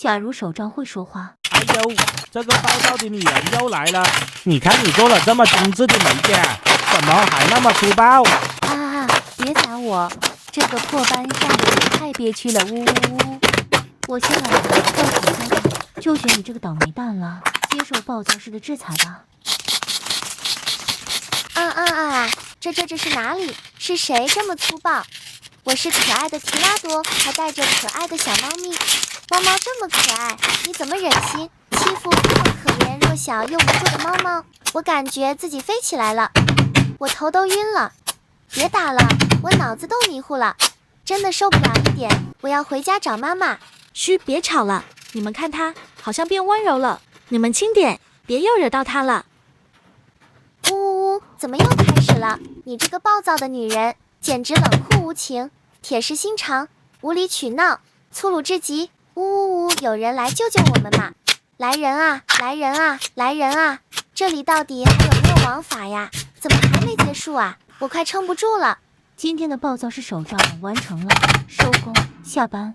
假如手账会说话，哎呦，这个暴躁的女人又来了！你看你做了这么精致的美甲，怎么还那么粗暴？啊！别打我，这个破班上的也太憋屈了，呜呜呜！我先来了，到手交代，就选你这个倒霉蛋了，接受暴躁式的制裁吧。这是哪里？是谁这么粗暴？我是可爱的提拉多，还带着可爱的小猫咪。猫猫这么可爱，你怎么忍心欺负这么可怜、弱小又无助的猫猫？我感觉自己飞起来了，我头都晕了。别打了，我脑子都迷糊了，真的受不了一点。我要回家找妈妈。嘘，别吵了，你们看他好像变温柔了，你们轻点，别又惹到他了。呜呜呜，怎么又开始了？你这个暴躁的女人，简直冷酷无情、铁石心肠、无理取闹、粗鲁至极！呜呜呜，有人来救救我们嘛！来人啊，来人啊，来人啊！这里到底还有没有王法呀？怎么还没结束啊？我快撑不住了！今天的暴躁式手账完成了，收工，下班。